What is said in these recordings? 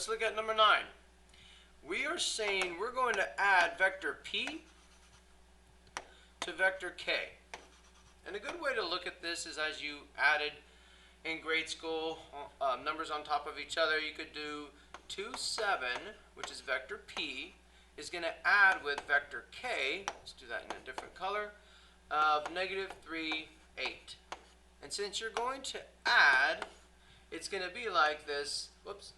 let's look at number 9. We are saying we're going to add vector P to vector K. And a good way to look at this is as you added in grade school numbers on top of each other. You could do 2, 7, which is vector P, is going to add with vector K, let's do that in a different color, of -3, 8. And since you're going to add, it's going to be like this, whoops,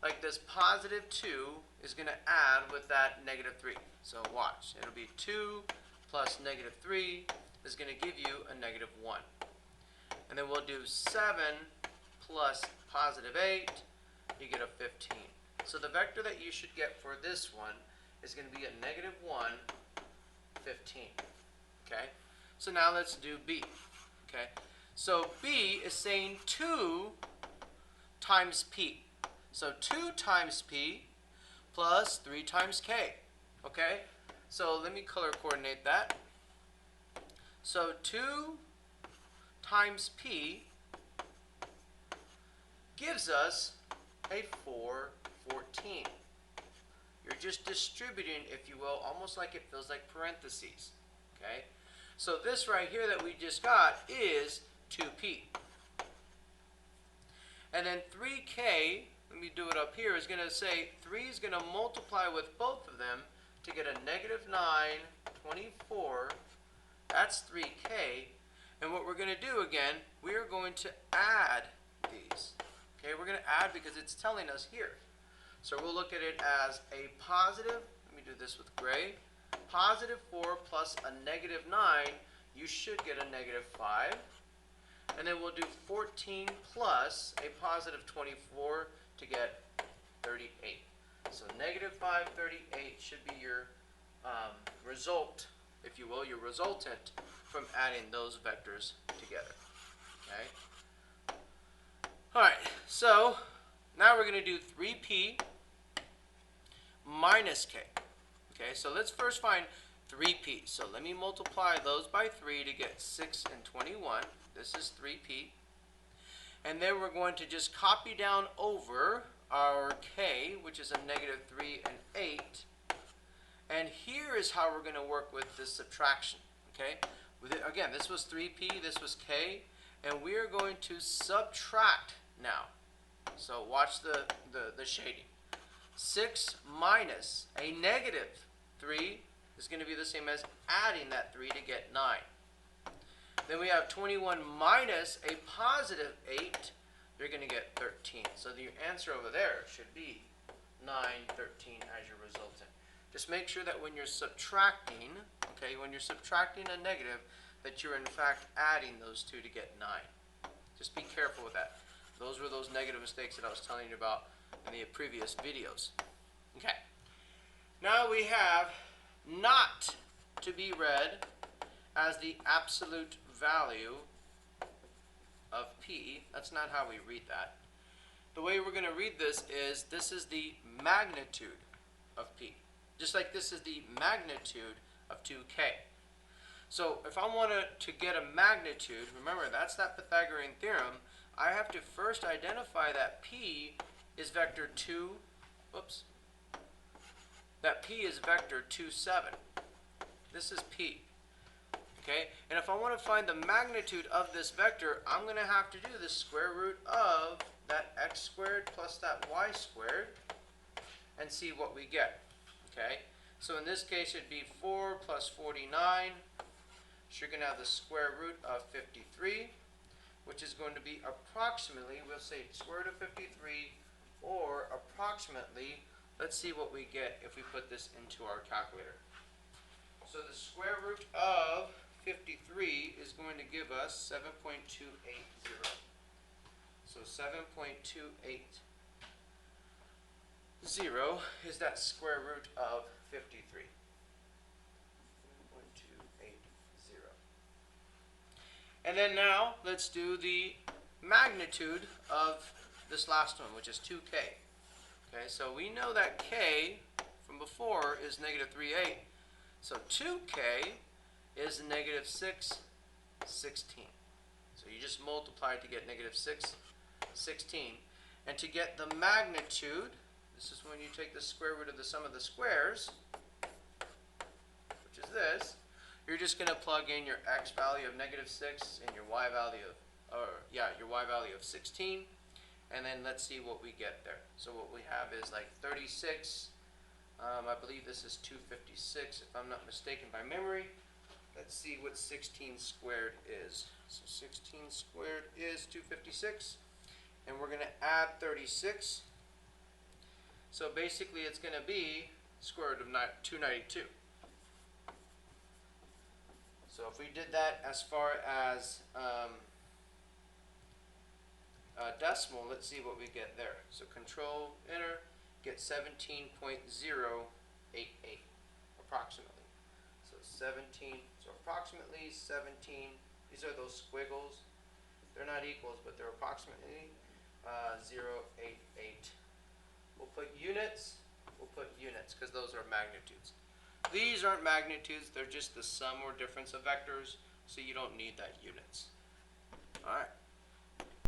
like this positive 2 is going to add with that -3. So watch, it'll be 2 plus -3 is going to give you a -1. And then we'll do 7 plus positive 8, you get a 15. So the vector that you should get for this one is going to be a -1, 15. Okay? So now let's do B. Okay? So B is saying 2 times P. So 2 times P plus 3 times K. Okay? So let me color coordinate that. So 2 times P gives us a 414. You're just distributing, if you will, almost like it feels like parentheses. Okay? So this right here that we just got is 2P. And then 3K, let me do it up here, is going to say 3 is going to multiply with both of them to get a -9, 24. That's 3K. And what we're going to do again, we are going to add these. Okay, we're going to add because it's telling us here. So we'll look at it as a positive, let me do this with gray, positive 4 plus a -9, you should get a -5. And then we'll do 14 plus a positive 24 to get 38. So -5, 38 should be your result, if you will, your resultant from adding those vectors together. Okay. All right, so now we're going to do 3P minus K. Okay, so let's first find 3P. So let me multiply those by 3 to get 6 and 21. This is 3P. And then we're going to just copy down over our K, which is a -3 and 8. And here is how we're going to work with this subtraction. Okay, again, this was 3P, this was K, and we are going to subtract now. So watch the shading. 6 minus a -3 is going to be the same as adding that 3 to get 9. Then we have 21 minus a positive 8, you're going to get 13. So your answer over there should be 9, 13 as your resultant. Just make sure that when you're subtracting, okay, when you're subtracting a negative, that you're in fact adding those two to get 9. Just be careful with that. Those were those negative mistakes that I was telling you about in the previous videos. Okay. Now we have not to be read as the absolute value of P. That's not how we read that. The way we're going to read this is the magnitude of P. Just like this is the magnitude of 2K. So if I wanted to get a magnitude, remember that's that Pythagorean theorem, I have to first identify that P is vector 2, whoops, that P is vector 2, 7. This is P. Okay, and if I want to find the magnitude of this vector, I'm going to have to do the square root of that x squared plus that y squared and see what we get. Okay, so in this case it'd be 4 plus 49. So you're going to have the square root of 53, which is going to be approximately, we'll say square root of 53, or approximately, let's see what we get if we put this into our calculator. So the square root of 53 is going to give us 7.280. So 7.280 is that square root of 53. 7.280. And then now let's do the magnitude of this last one, which is 2K. Okay, so we know that K from before is -3.8. So 2K is -6, 16. So you just multiply to get -6, 16. And to get the magnitude, This is when you take the square root of the sum of the squares, which is this. You're just going to plug in your x value of -6 and your y value of 16, and then let's see what we get there. So what we have is like 36. I believe this is 256, if I'm not mistaken by memory. Let's see what 16 squared is. So 16 squared is 256, and we're going to add 36. So basically it's going to be square root of 292. So if we did that as far as decimal, let's see what we get there. So control enter, get 17.088 approximately. So 17, so approximately 17, these are those squiggles. They're not equals, but they're approximately 0.88. We'll put units because those are magnitudes. These aren't magnitudes, they're just the sum or difference of vectors, so you don't need that units. Alright.